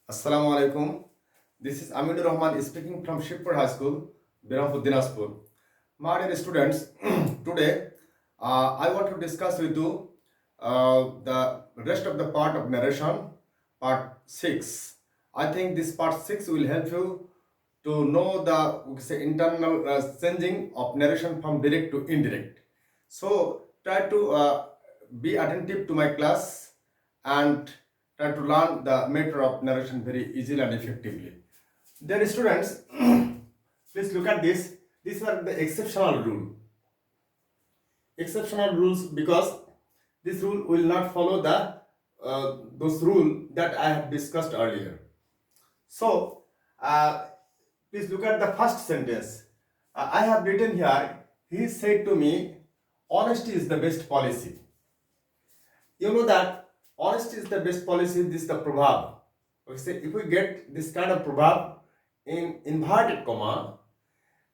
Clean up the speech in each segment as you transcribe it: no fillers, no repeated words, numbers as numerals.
Assalamu alaikum. This is Aminur Rahman speaking from Shibpur High School, Birampur, Dinajpur. My dear students, today I want to discuss with you the rest of the part of narration, part 6. I think this part 6 will help you to know the we can say, internal changing of narration from direct to indirect. So try to be attentive to my class and try to learn the matter of narration very easily and effectively. Dear students, please look at this. These are the exceptional rule. Exceptional rules because this rule will not follow the those rule that I have discussed earlier. So, please look at the first sentence. I have written here, he said to me, honesty is the best policy. You know that honesty is the best policy, this is the proverb. Okay, so if we get this kind of proverb in inverted comma,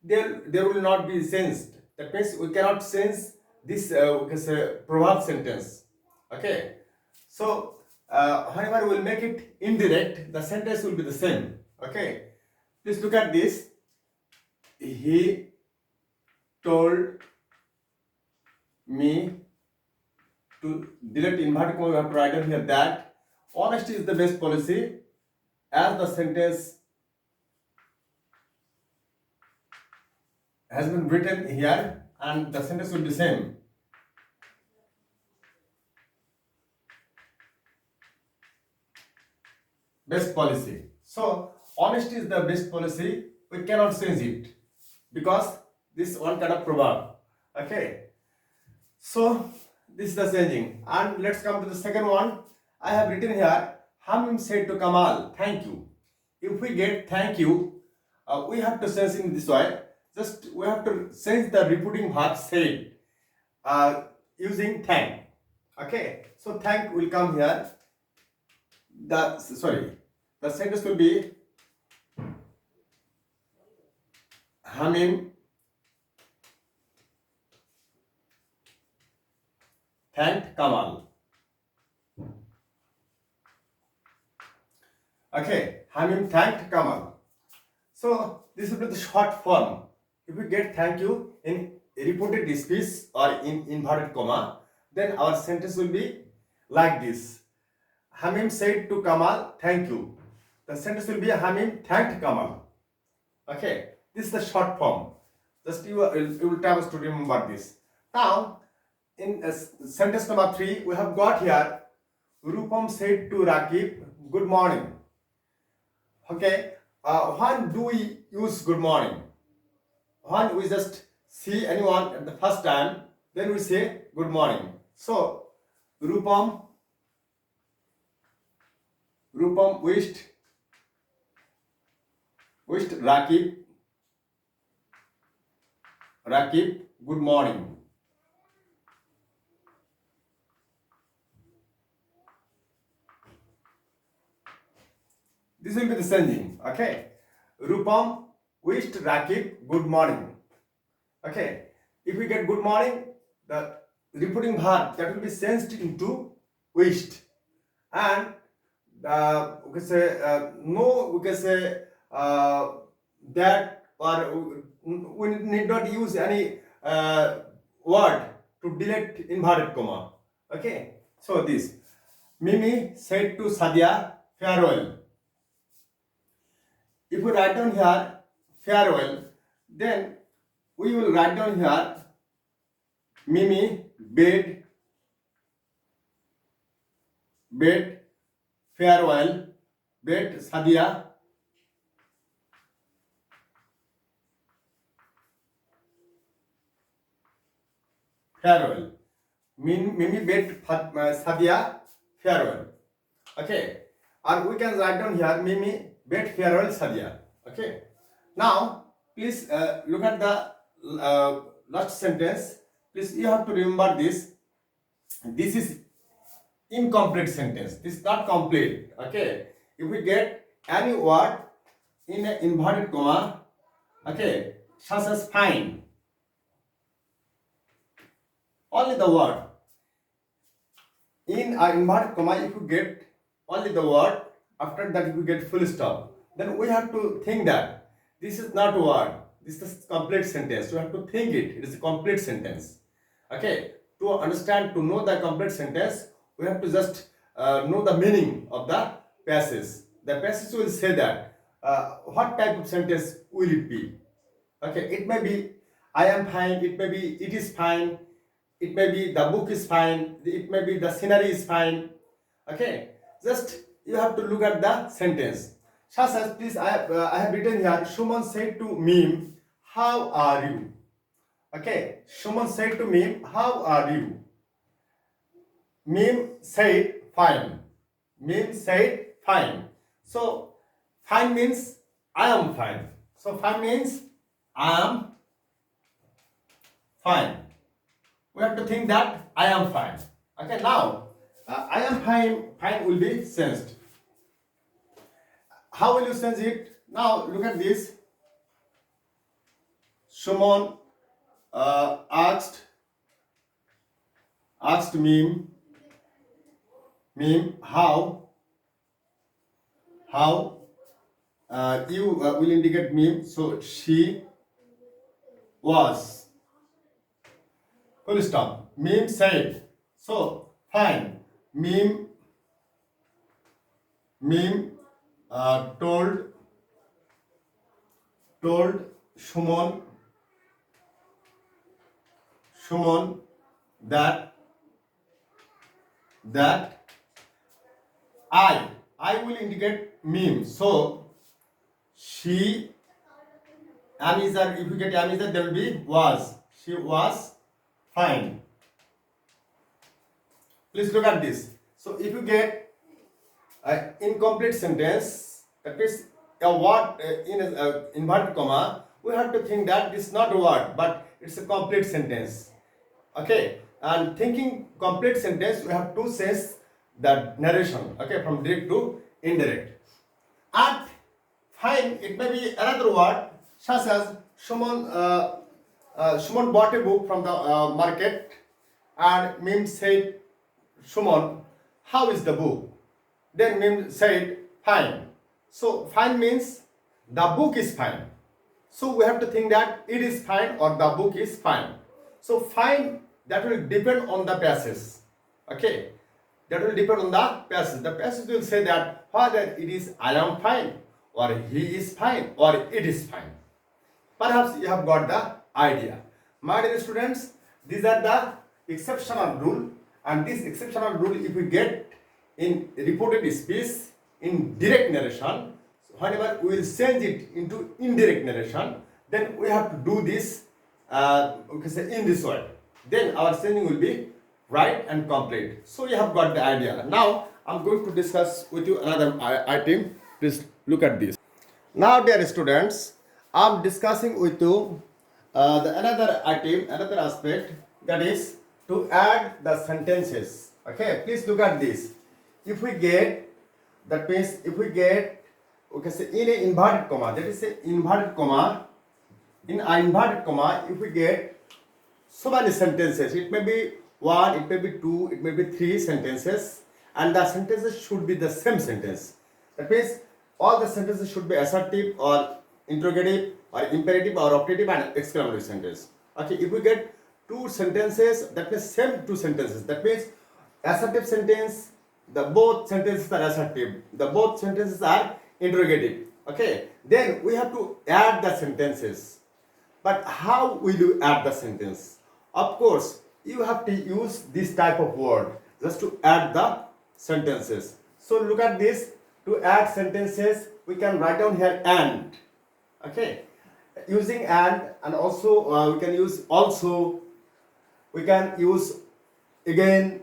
there will not be sensed. That means we cannot sense this we can say proverb sentence. Okay, so whenever we will make it indirect, the sentence will be the same. Okay, please look at this. He told me to delete inverted comma. We have to write down here that honesty is the best policy, as the sentence has been written here, and the sentence will be same. Best policy. So honesty is the best policy. We cannot change it because this one kind of proverb. Okay. So this is the changing. And let's come to the second one. I have written here. Hamim said to Kamal, thank you. If we get thank you, we have to change in this way. Just we have to change the repeating verb said using thank. Okay. So thank will come here. The sentence will be Hamim thanked Kamal. Okay, Hamim thanked Kamal. So this will be the short form. If we get thank you in repeated speech or in inverted comma, then our sentence will be like this. Hamim said to Kamal, thank you. The sentence will be Hamim thanked Kamal. Okay, this is the short form. Just you will tell us to remember this. Now, in sentence number 3, we have got here, Rupam said to Rakib, good morning. Okay, when do we use good morning? When we just see anyone at the first time, then we say good morning. So, Rupam wished Rakib good morning. This will be the changing. Okay, Rupam wished Rakib good morning. Okay, if we get good morning, the repeating verb that will be changed into wished, and we can say no, we can say that, or we need not use any word to delete inverted comma. Okay, so this Mimi said to Sadia, farewell. If we write down here farewell, then we will write down here Mimi bid farewell, bid Sadia farewell. Mimi bid Sadia farewell. Okay, or we can write down here Mimi bid farewell Sadia. Okay. Now, please look at the last sentence. Please, you have to remember this. This is incomplete sentence. This is not complete. Okay. If we get any word in an inverted comma, okay, such as fine, only the word in an inverted comma, if you get only the word after that we get full stop, then we have to think that this is not a word, this is complete sentence. We have to think it is a complete sentence. Okay, to understand, to know the complete sentence, we have to just know the meaning of the passage. The passage will say that what type of sentence will it be. Okay, it may be I am fine, it may be it is fine, it may be the book is fine, it may be the scenery is fine. Okay, just you have to look at the sentence. Shasas, please, I have written here, Shuman said to me, how are you? Okay, Shuman said to me, how are you? Mim said fine. Mim said fine. So fine means I am fine. So fine means I am fine. We have to think that I am fine. Okay, now I am fine. Fine will be sensed. How will you sense it? Now look at this. Shumon asked Mim how you will indicate Mim. So she was. Full stop. Mim said. So fine. Mim told Shumon that I will indicate Mim. So she am is there, if you get am is there will be was. She was fine. Please look at this. So if you get an incomplete sentence, that means a word in an inverted comma, we have to think that this is not a word but it's a complete sentence. Okay, and thinking complete sentence, we have to sense the narration. Okay, from direct to indirect. And fine, it may be another word such as Shuman bought a book from the market, and Mim said, Shuman, how is the book? Then Mim said, fine. So fine means the book is fine. So we have to think that it is fine or the book is fine. So fine, that will depend on the passage. Okay, that will depend on the passage. The passage will say that whether it is I am fine, or he is fine, or it is fine. Perhaps you have got the idea. My dear students, these are the exceptional rule, and this exceptional rule if we get in reported speech in direct narration, whenever we will change it into indirect narration, then we have to do this in this way. Then our changing will be right and complete. So you have got the idea. Now I'm going to discuss with you another item. Please look at this. Now dear students, I'm discussing with you another item, another aspect, that is to add the sentences. Okay, please look at this. If we get, that means if we get, okay, say in an inverted comma, that is a inverted comma, in an inverted comma, if we get so many sentences, it may be one, it may be two, it may be three sentences, and the sentences should be the same sentence. That means all the sentences should be assertive or interrogative or imperative or optative and exclamatory sentence. Okay, if we get two sentences, that means same two sentences, that means assertive sentence, the both sentences are assertive, the both sentences are interrogative. Okay, then we have to add the sentences. But how will you add the sentence? Of course, you have to use this type of word just to add the sentences. So look at this. To add sentences, we can write down here and. Okay, using and also we can use also. We can use again,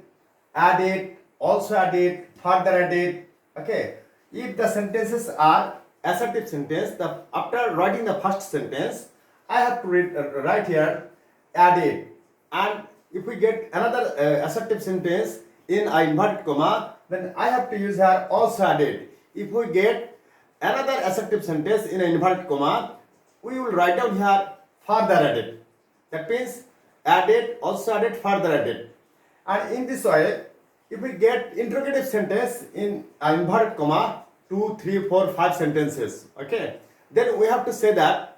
added, also added, further added. Okay, if the sentences are assertive sentence, after writing the first sentence, I have to write here added, and if we get another assertive sentence in an inverted comma, then I have to use here also added. If we get another assertive sentence in an inverted comma, we will write down here further added. That means added, also added, further added. And in this way, if we get interrogative sentence in an inverted comma, 2, 3, 4, 5 sentences. Okay. Then we have to say that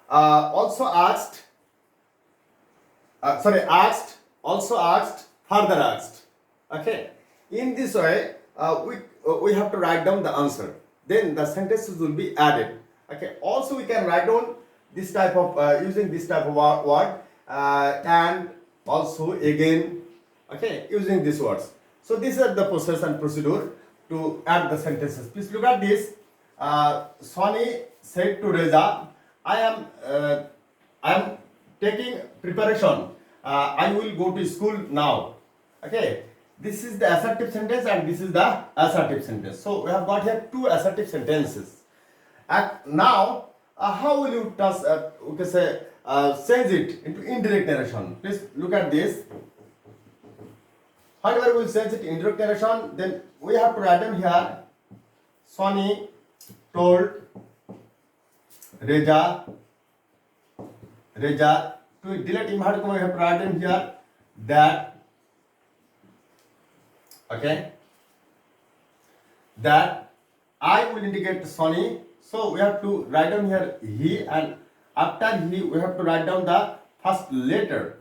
also asked, asked, also asked, further asked. Okay. In this way, we have to write down the answer. Then the sentences will be added. Okay. Also, we can write down this type of using this type of word and also again. Okay, using these words. So these are the process and procedure to add the sentences. Please look at this. Sonny said to Reza, I am taking preparation. I will go to school now. Okay, this is the assertive sentence and this is the assertive sentence. So we have got here two assertive sentences. And now, how will you change it into indirect narration? Please look at this. However, we will change it in indirect narration. Then we have to write down here. Sonny told Reza. To delete inverted comma, we have to write down here that. Okay. That I will indicate Sonny. So we have to write down here he, and after he we have to write down the first letter,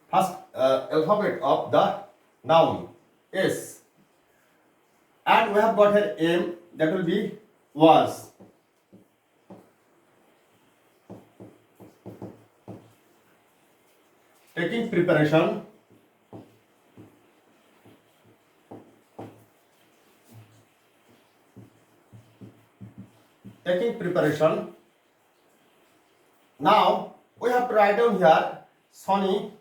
first alphabet of the noun S, and we have got here M, that will be was. Taking preparation. Taking preparation. Now we have to write down here Sonny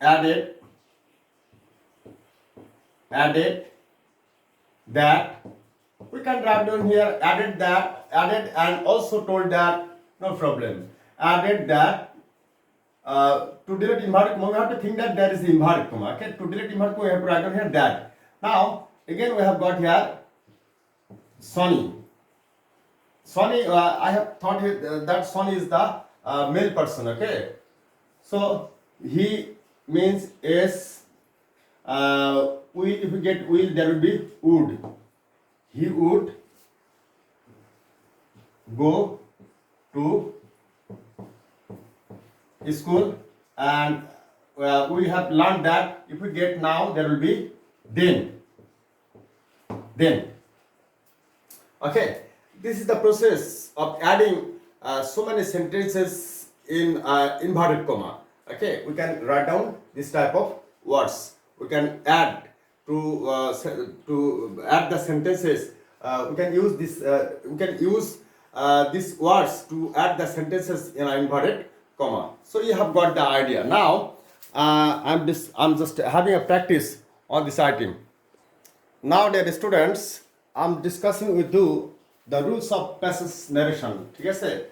added that. We can write down here added that, added and also told that, no problem. Added that to delete inverted comma, we have to think that there is inverted comma. Okay, to delete inverted comma, we have to write down here that. Now again we have got here Sonny. I have thought that Sonny is the male person. Okay, so he means S. If we get will, there will be would. He would go to school, and we have learned that if we get now, there will be then. Okay, this is the process of adding so many sentences in inverted comma. Okay, we can write down this type of words. We can add to add the sentences. We can use this. We can use these words to add the sentences in inverted comma. So you have got the idea. Now I'm just having a practice on this item. Now, dear students, I'm discussing with you the rules of passage narration. Okay,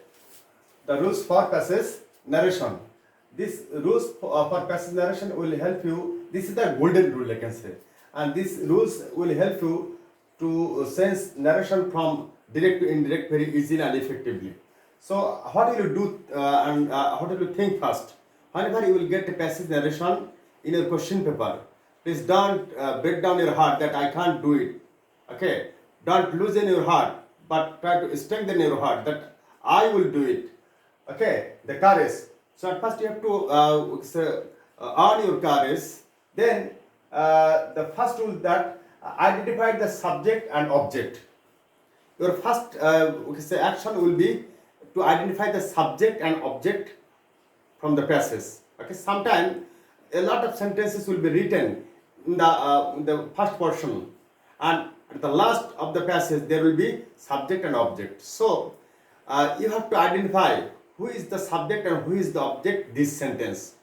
the rules for passage narration. These rules for passage narration will help you. This is the golden rule, I can say, and these rules will help you to sense narration from direct to indirect very easily and effectively. So, what will you do and what will you think first? Whenever you will get a passage narration in your question paper, please don't break down your heart that I can't do it. Okay, don't loosen your heart, but try to strengthen your heart that I will do it. Okay, the courage. So at first you have to earn your courage. Then the first rule that identify the subject and object. Your first action will be to identify the subject and object from the passage. Okay, sometimes a lot of sentences will be written in the first portion, and at the last of the passage there will be subject and object. So you have to identify who is the subject and who is the object this sentence.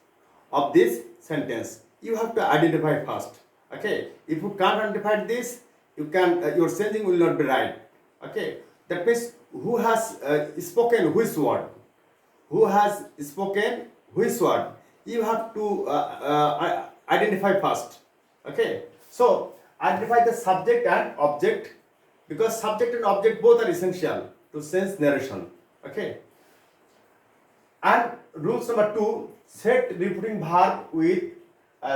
You have to identify first. Okay, if you can't identify this, you can your sentence will not be right. Okay, that means who has spoken which word, who has spoken which word, you have to identify first. Okay, so identify the subject and object, because subject and object both are essential to sense narration. Okay, and rules number 2, set repeating verb with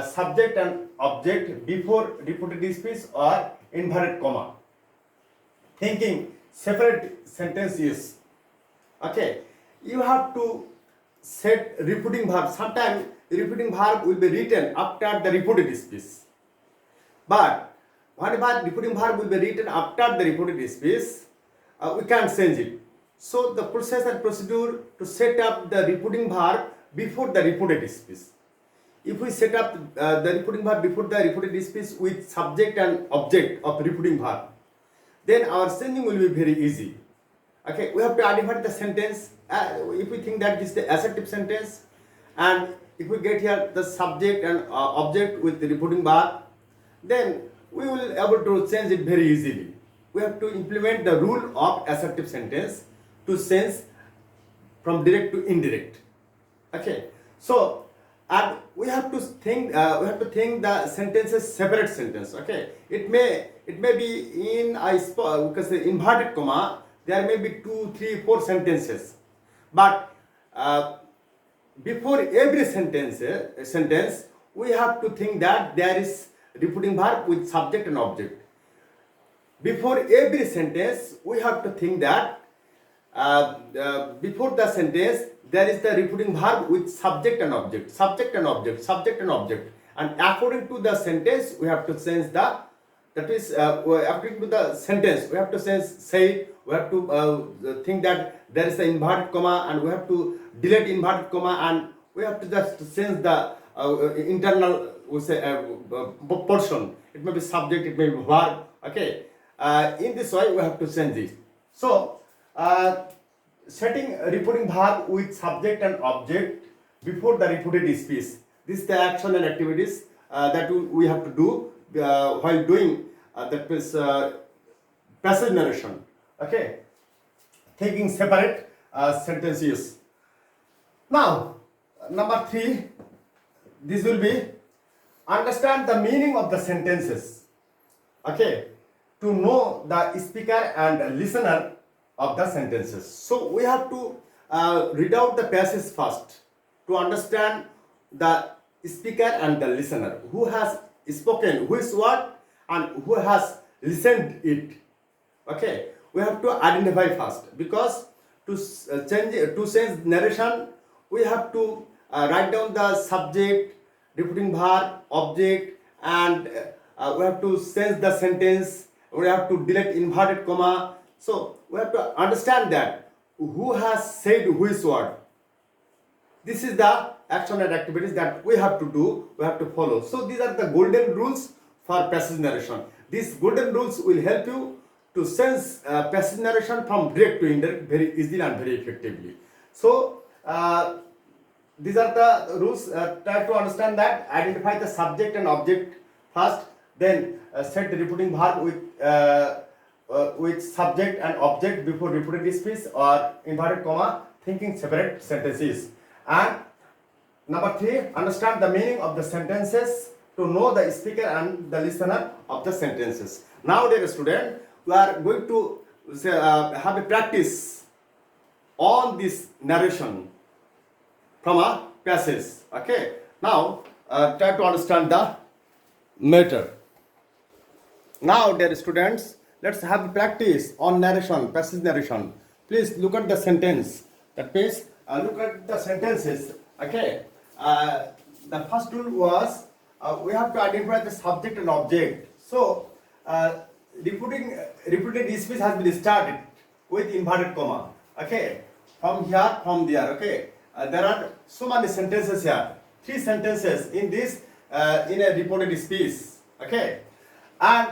subject and object before repeated speech or inverted comma. Thinking separate sentence is. Okay, you have to set repeating verb. Sometimes repeating verb will be written after the repeated speech. But whenever repeating verb will be written after the repeated speech, we can't change it. So the process and procedure to set up the repeating verb before the repeated speech. If we set up the repeating verb before the repeated speech with subject and object of repeating verb, then our changing will be very easy. Okay, we have to identify the sentence. If we think that this is the assertive sentence, and if we get here the subject and object with the repeating verb, then we will able to change it very easily. We have to implement the rule of assertive sentence to change from direct to indirect. Okay, so and we have to think the sentences separate sentence. Okay, it may be in because the inverted comma there may be 2, 3, 4 sentences, but before every sentence we have to think that there is repeating verb with subject and object. Before every sentence we have to think that before the sentence there is the repeating verb with subject and object, and according to the sentence we have to change according to the sentence we have to say we have to think that there is an inverted comma, and we have to delete inverted comma, and we have to just change the internal portion. It may be subject, it may be verb. Okay, in this way we have to change it. So setting repeating verb with subject and object before the repeated speech. This is the action and activities that we have to do while doing that is passage narration. Okay, taking separate sentences. Now, number 3, this will be understand the meaning of the sentences. Okay, to know the speaker and listener of the sentences. So we have to read out the passage first to understand the speaker and the listener, who has spoken which word and who has listened it. Okay, we have to identify first, because to change narration we have to write down the subject, repeating verb, object, and we have to change the sentence. We have to delete inverted comma. So we have to understand that who has said which word. This is the action and activities that we have to do, we have to follow. So these are the golden rules for passage narration. These golden rules will help you to sense passage narration from direct to indirect very easily and very effectively. So these are the rules. Try to understand that. Identify the subject and object first, then set the repeating verb with subject and object before repeated speech or inverted comma, thinking separate sentences. And number 3, understand the meaning of the sentences to know the speaker and the listener of the sentences. Now, dear student, we are going to have a practice on this narration from a passage. Okay, now try to understand the matter. Now, dear students, let's have a practice on narration, passage narration. Please look at the sentence. That means look at the sentences. Okay, the first rule was we have to identify the subject and object. So repeated speech has been started with inverted comma. Okay, from here, from there. Okay, there are so many sentences here. 3 sentences in this in a reported speech. Okay, and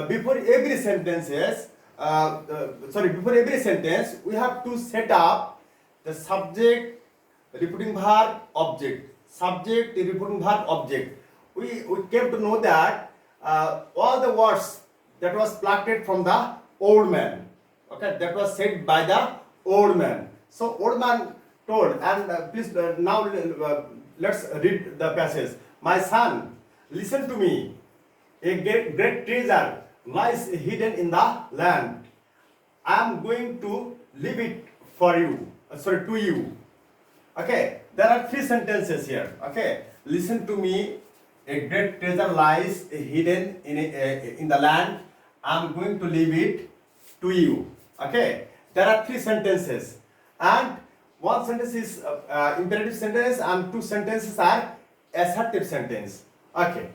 before every sentence, we have to set up the subject, repeating verb, object. Subject, repeating verb, object. We came to know that all the words that was plucked from the old man. Okay, that was said by the old man. So old man told, and please now let's read the passage. My son, listen to me. A great treasure lies hidden in the land. I am going to leave it for you. To you. Okay, there are 3 sentences here. Okay, listen to me. A great treasure lies hidden in the land. I'm going to leave it to you. Okay. There are three sentences, and one sentence is imperative sentence, and two sentences are assertive sentence. Okay.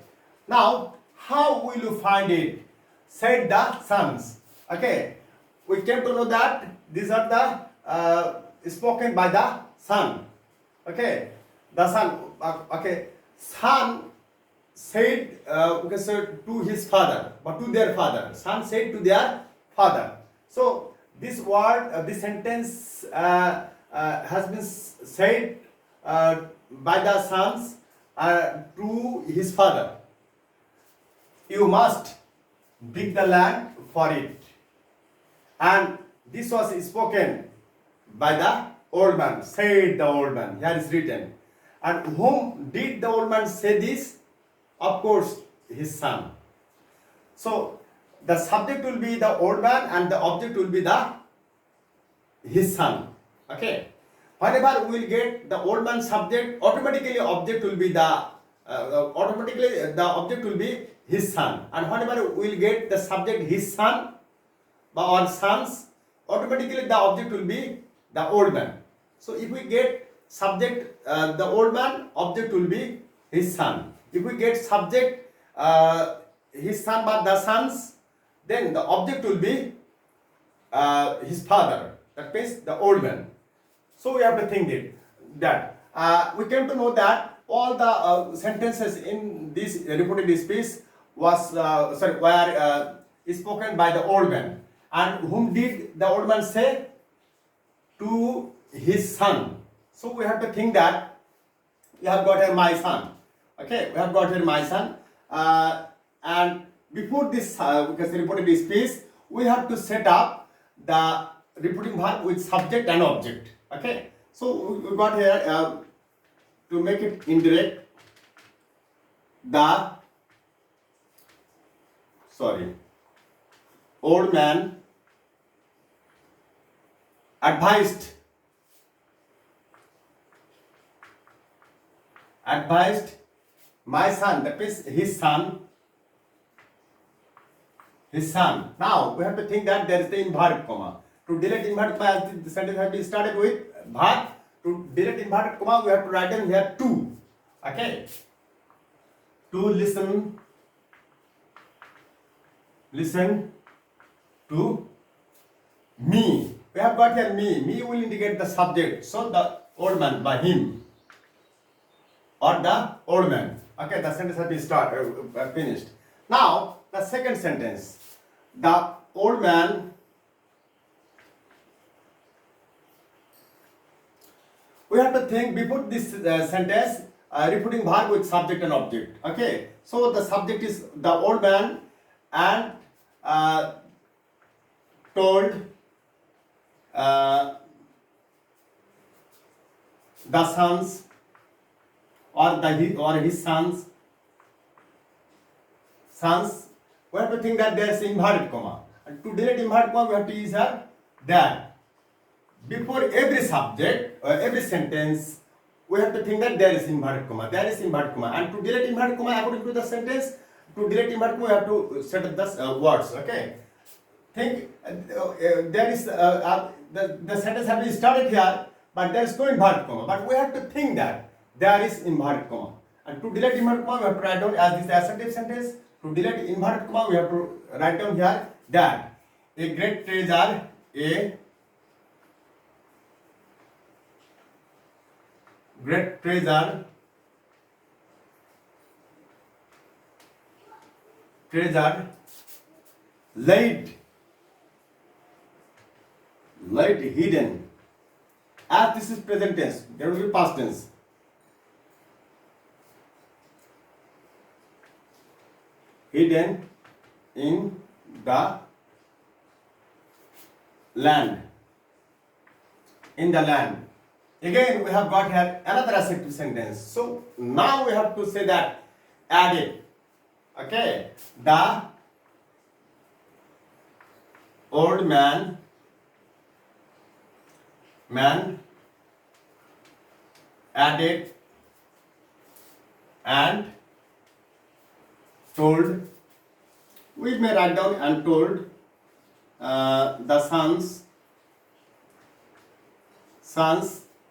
Now, how will you find it? Said the sons. Okay. We came to know that these are the spoken by the son. Okay. The son. Okay. Son said okay, so to his father, but to their father. Son said to their father. So this word, this sentence has been said by the sons to his father. You must dig the land for it. And this was spoken by the old man, said the old man. Here is written. And whom did the old man say this? Of course, his son. So the subject will be the old man and the object will be his son. Okay. Whenever we will get the old man subject, automatically object will be the object will be his son. And whenever we will get the subject his son or sons, automatically the object will be the old man. So if we get subject the old man, object will be his son. If we get subject his son but the sons, then the object will be his father. That means the old man. So we have to think that we came to know that all the sentences in this reported speech was were spoken by the old man. And whom did the old man say? To his son. So we have to think that we have got here my son. Okay, we have got here my son. And before this reported speech, we have to set up the reporting verb with subject and object. Okay, so we got here to make it indirect. The old man advised my son, that is his son. Now we have to think that there is the inverted comma. To delete inverted comma, the sentence has been started with verb. To delete inverted comma, we have to write down here to. Okay. To listen to me. We have got here me. Me will indicate the subject. So the old man by him or the old man. Okay, the sentence has been finished. Now the second sentence. The old man we have to think before this sentence repeating verb with subject and object. Okay, so the subject is the old man and told the sons or his sons. We have to think that there is inverted comma, and to delete inverted comma we have to use here that. Before every subject or every sentence, we have to think that there is inverted comma. And to delete inverted comma according to the sentence, to delete inverted comma, we have to set up the words. Okay. Think there is the sentence has been started here, but there is no inverted comma. But we have to think that there is inverted comma. And to delete inverted comma, we have to write down as this assertive sentence. To delete inverted comma, we have to write down here that a great treasure, treasure laid hidden. As this is present tense, there will be past tense. Hidden in the land. Again, we have got here another assertive sentence. So now we have to say that added. Okay, the old man added and told. We may write down and told the sons.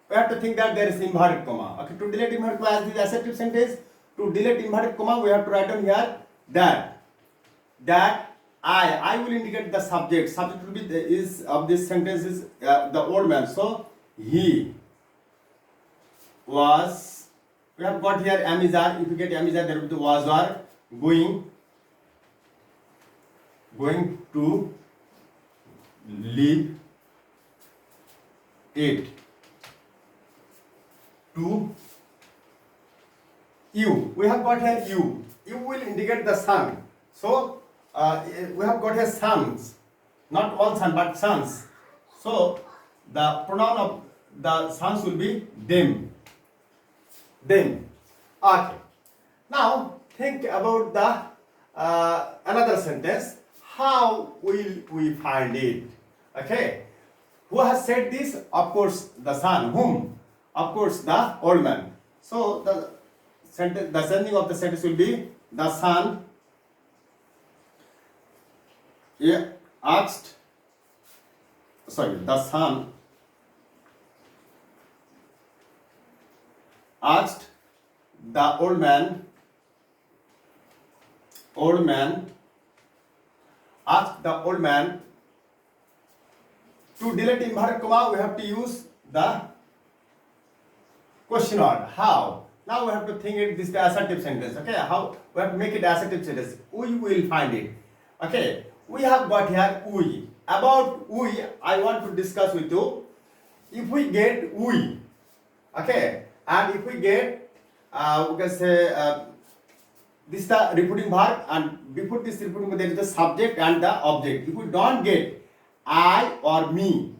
We have to think that there is inverted comma. Okay, to delete inverted comma as the assertive sentence, to delete inverted comma, we have to write down here that I will indicate the subject. Subject will be is of this sentence is the old man. So he was. We have got here am is are. If you get am is are, there will be was or going to leave it to you. We have got here you. You will indicate the son. So we have got here sons, not all sons but sons. So the pronoun of the sons will be them. Them. Okay. Now think about the another sentence. How will we find it? Okay. Who has said this? Of course, the son. Whom? Of course, the old man. So the sentence, the sending of the sentence will be the son asked. Sorry, the son asked the old man. Asked the old man. To delete inverted comma, we have to use the question word. How? Now we have to think it this is the assertive sentence. Okay, how we have to make it assertive sentence. We will find it. Okay, we have got here we. About we, I want to discuss with you. If we get we, okay, and if we get, we can say this is the repeating verb, and before this repeating verb there is the subject and the object. If we don't get I or me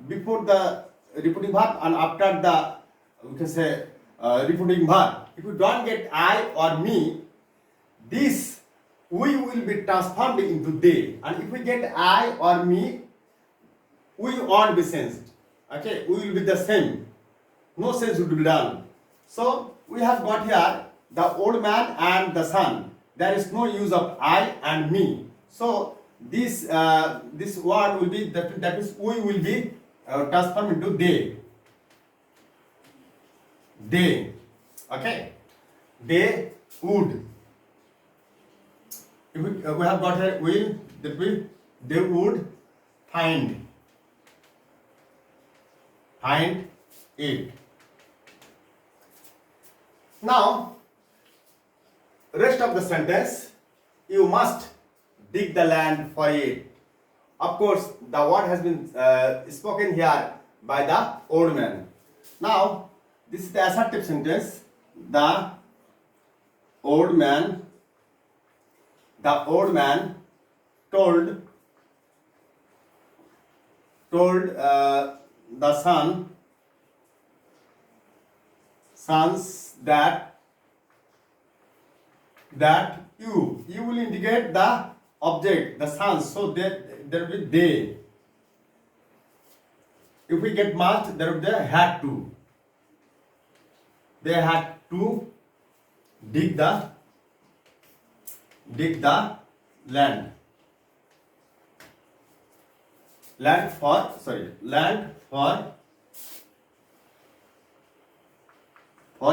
before the repeating verb and after the we can say repeating verb. If we don't get I or me, this we will be transformed into they. And if we get I or me, we won't be sensed. Okay, we will be the same. No sense will be done. So we have got here the old man and the son. There is no use of I and me. So this this word will be that is we will be transformed into they. They, okay, they would. If we have got here will, that will they would find it. Now rest of the sentence, you must dig the land for it. Of course, the word has been spoken here by the old man. Now, this is the assertive sentence. The old man told the sons that you will indicate the object, the sons, so there will be they. If we get must, there will be had to. They had to dig the land. Land for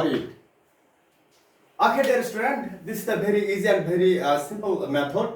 it. Okay, dear student, this is a very easy and very simple method.